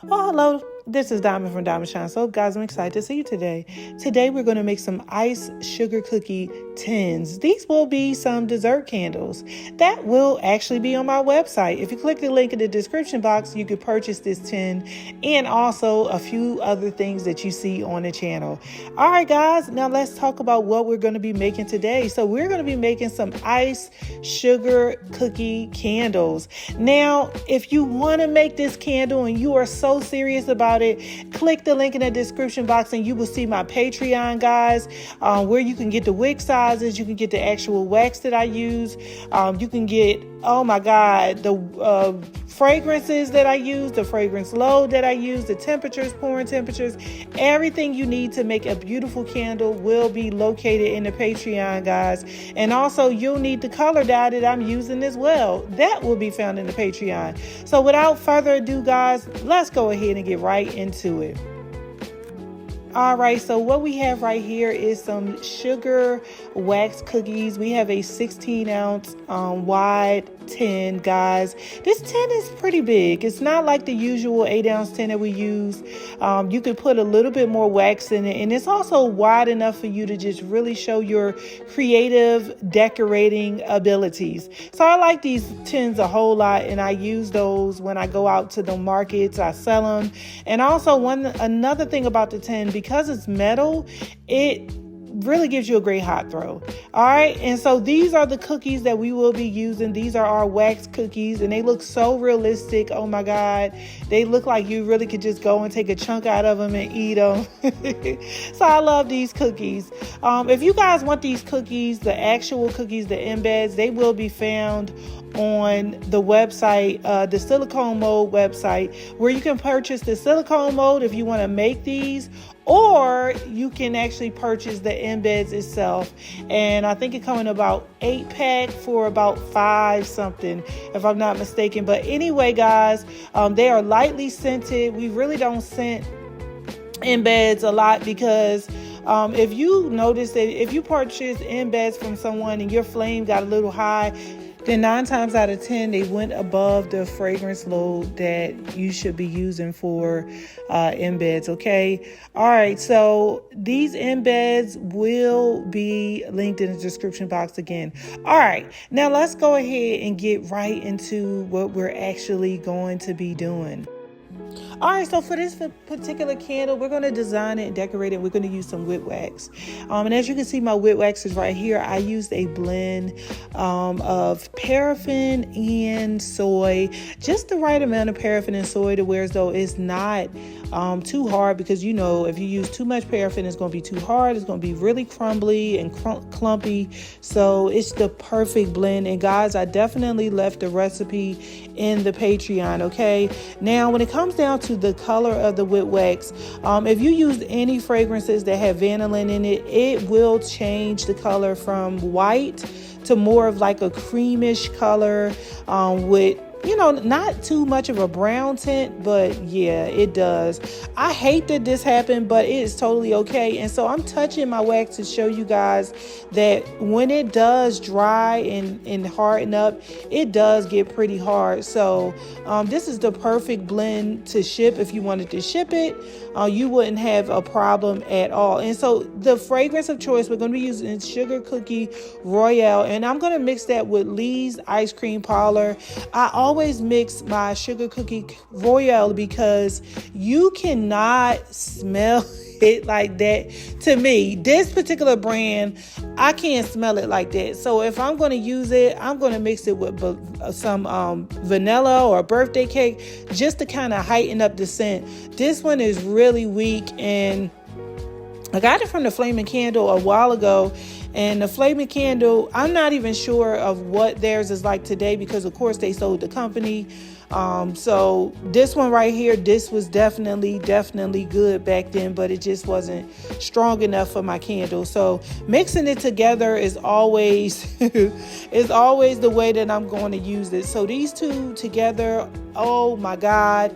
Oh, hello. This is Diamond from Diamond Shine Soap. Guys, I'm excited to see you today. Today, we're going to make some ice sugar cookie tins. These will be some dessert candles that will actually be on my website. If you click the link in the description box, you could purchase this tin and also a few other things that you see on the channel. All right, guys, now let's talk about what we're going to be making today. So we're going to be making some ice sugar cookie candles. Now, if you want to make this candle and you are so serious about it, click the link in the description box and you will see my Patreon, guys, where you can get the wick sizes, you can get the actual wax that I use, you can get, oh my God, the fragrances that I use, the fragrance load that I use, the temperatures, pouring temperatures, everything you need to make a beautiful candle will be located in the Patreon, guys. And also you'll need the color dye that I'm using as well. That will be found in the Patreon. So without further ado, guys, let's go ahead and get right into it. All right, so what we have right here is some sugar wax cookies. We have a 16-ounce wide tin, guys. This tin is pretty big. It's not like the usual 8-ounce tin that we use. You could put a little bit more wax in it, and it's also wide enough for you to just really show your creative decorating abilities. So I like these tins a whole lot, and I use those when I go out to the markets. I sell them. And also another thing about the tin, because it's metal, it really gives you a great hot throw. All right, and so these are the cookies that we will be using. These are our wax cookies, and they look so realistic. Oh my God, they look like you really could just go and take a chunk out of them and eat them. So I love these cookies. If you guys want these cookies, the actual cookies, the embeds, they will be found on the website, the silicone mold website, where you can purchase the silicone mold if you want to make these, or you can actually purchase the embeds itself. And I think it comes in about 8-pack for about $5 something, if I'm not mistaken. But anyway, guys, they are lightly scented. We really don't scent embeds a lot because if you notice that if you purchase embeds from someone and your flame got a little high, then 9 times out of 10, they went above the fragrance load that you should be using for embeds, okay? All right, so these embeds will be linked in the description box again. All right, now let's go ahead and get right into what we're actually going to be doing. All right, so for this particular candle, we're going to design it and decorate it. We're going to use some whip wax. And as you can see, my whip wax is right here. I used a blend of paraffin and soy, just the right amount of paraffin and soy to where as though it's not too hard, because you know if you use too much paraffin, it's going to be too hard. It's going to be really crumbly and clumpy. So it's the perfect blend. And guys, I definitely left the recipe in the Patreon, okay? Now, when it comes down to the color of the whip wax, if you use any fragrances that have vanillin in it, it will change the color from white to more of like a creamish color with, you know, not too much of a brown tint, but yeah, it does. I hate that this happened, but it is totally okay. And so I'm touching my wax to show you guys that when it does dry and harden up, it does get pretty hard. So this is the perfect blend to ship. If you wanted to ship it, you wouldn't have a problem at all. And so the fragrance of choice, we're going to be using Sugar Cookie Royale, and I'm going to mix that with Lee's Ice Cream Parlor. I always mix my Sugar Cookie Royale because you cannot smell it like that. To me, this particular brand, I can't smell it like that. So if I'm going to use it, I'm going to mix it with some vanilla or a birthday cake just to kind of heighten up the scent. This one is really weak, and I got it from the Flaming Candle a while ago. And the Flaming Candle, I'm not even sure of what theirs is like today because, of course, they sold the company. So this one right here, this was definitely good back then, but it just wasn't strong enough for my candle. So mixing it together is always always the way that I'm going to use it. So these two together, oh my God,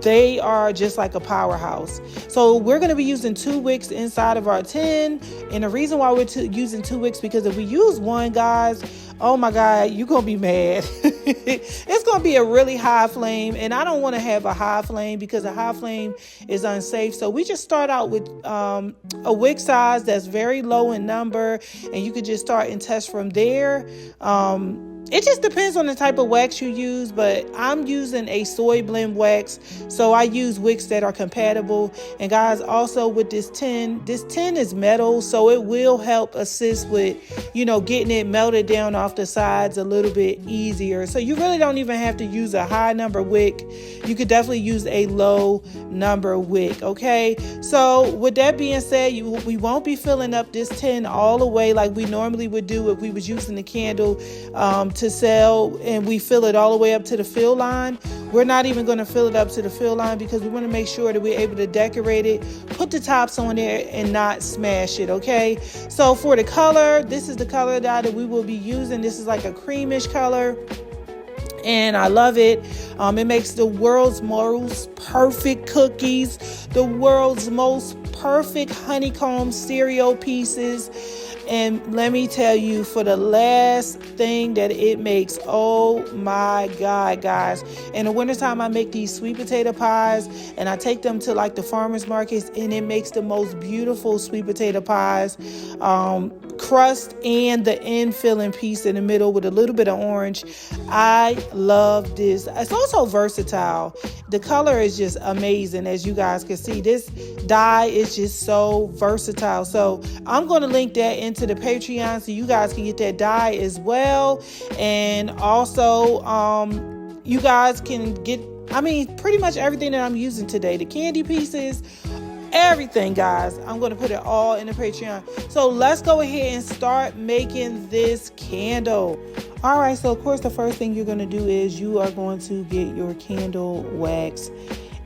they are just like a powerhouse. So we're going to be using 2 wicks inside of our tin. And the reason why we're using 2 wicks, because if we use one, guys, oh my God, you're going to be mad. It's going to be a really high flame. And I don't want to have a high flame because a high flame is unsafe. So we just start out with a wick size that's very low in number. And you could just start and test from there. It just depends on the type of wax you use, but I'm using a soy blend wax, so I use wicks that are compatible. And guys, also with this tin is metal, so it will help assist with, getting it melted down off the sides a little bit easier. So you really don't even have to use a high number wick. You could definitely use a low number wick, okay? So with that being said, we won't be filling up this tin all the way like we normally would do if we was using the candle to sell and we fill it all the way up to the fill line. We're not even going to fill it up to the fill line because we want to make sure that we're able to decorate it, put the tops on there and not smash it, okay? So for the color, this is the color that we will be using. This is like a creamish color. And I love it. It makes the world's most perfect cookies, the world's most perfect honeycomb cereal pieces. And let me tell you, for the last thing that it makes, oh my God, guys. In the wintertime, I make these sweet potato pies and I take them to like the farmers markets, and it makes the most beautiful sweet potato pies. Crust and the end filling piece in the middle with a little bit of orange. I love this. It's also versatile. The color is just amazing, as you guys can see. This dye is just so versatile. So I'm going to link that into the Patreon so you guys can get that dye as well. And also you guys can get, pretty much everything that I'm using today. The candy pieces, everything, guys. I'm going to put it all in the Patreon. So let's go ahead and start making this candle. All right, so of course the first thing you're going to do is you are going to get your candle wax,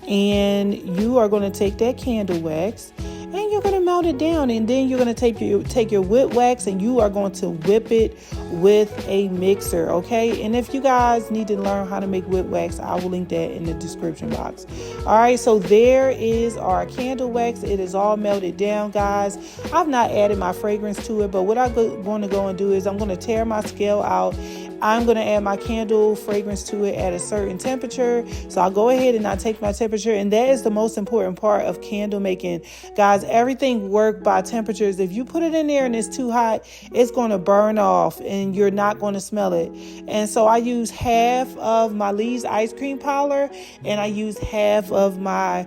and you are going to take that candle wax and you're going to melt it down, and then you're going to take your whip wax and you are going to whip it with a mixer, okay? And if you guys need to learn how to make whip wax, I will link that in the description box. All right, so there is our candle wax. It is all melted down, guys. I've not added my fragrance to it, but what I'm going to go and do is I'm going to tear my scale out. I'm going to add my candle fragrance to it at a certain temperature. So I'll go ahead and I'll take my temperature. And that is the most important part of candle making. Guys, everything works by temperatures. If you put it in there and it's too hot, it's going to burn off and you're not going to smell it. And so I use half of my Lee's ice cream powder and I use half of my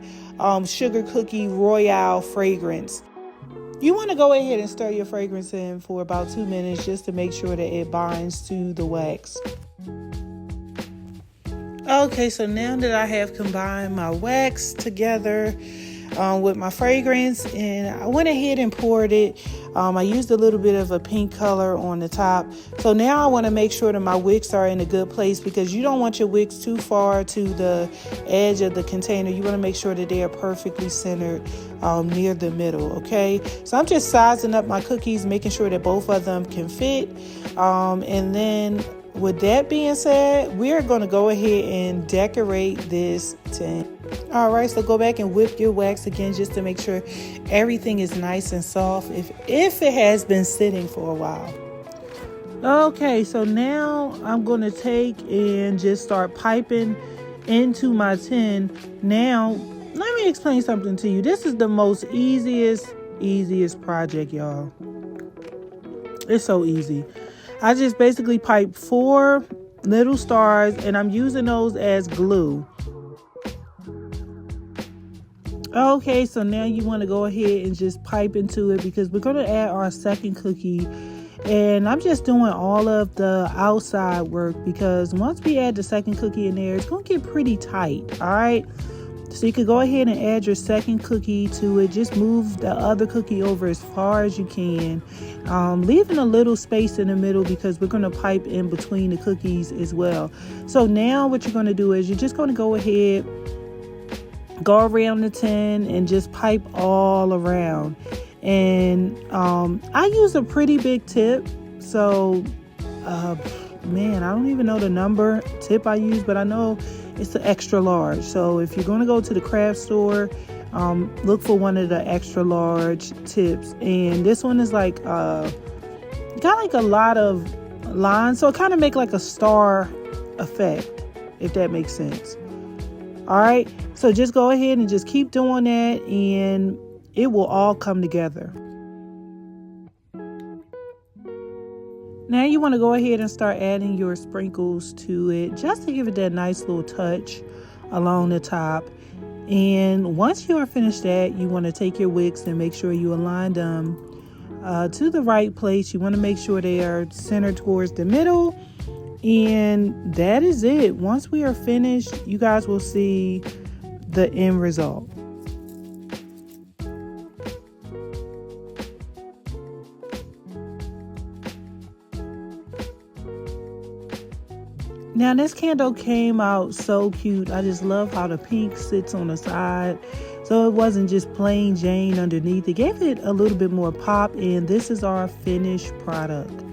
sugar cookie royale fragrance. You want to go ahead and stir your fragrance in for about 2 minutes just to make sure that it binds to the wax. Okay, so now that I have combined my wax together with my fragrance, and I went ahead and poured it. I used a little bit of a pink color on the top. So now I want to make sure that my wicks are in a good place, because you don't want your wicks too far to the edge of the container. You want to make sure that they are perfectly centered near the middle, okay? So I'm just sizing up my cookies, making sure that both of them can fit. And then with that being said, we're going to go ahead and decorate this tin. All right, so go back and whip your wax again just to make sure everything is nice and soft if it has been sitting for a while. Okay, so now I'm going to take and just start piping into my tin. Now, let me explain something to you. This is the most easiest project, y'all. It's so easy. I just basically pipe 4 little stars and I'm using those as glue. Okay, so now you want to go ahead and just pipe into it, because we're going to add our second cookie. And I'm just doing all of the outside work, because once we add the second cookie in there, it's going to get pretty tight. All right. So you can go ahead and add your second cookie to it. Just move the other cookie over as far as you can, leaving a little space in the middle, because we're going to pipe in between the cookies as well. So now what you're going to do is you're just going to go ahead, go around the tin and just pipe all around. And I use a pretty big tip. So, man, I don't even know the number tip I use, but I know It's the extra large. So if you're going to go to the craft store, look for one of the extra large tips. And this one is like got like a lot of lines, so it kind of make like a star effect, if that makes sense. All right, so just go ahead and just keep doing that, and it will all come together. Now you want to go ahead and start adding your sprinkles to it, just to give it that nice little touch along the top. And once you are finished that, you want to take your wicks and make sure you align them to the right place. You want to make sure they are centered towards the middle. And that is it. Once we are finished, you guys will see the end result. Now this candle came out so cute. I just love how the pink sits on the side. So it wasn't just plain Jane underneath. It gave it a little bit more pop, and this is our finished product.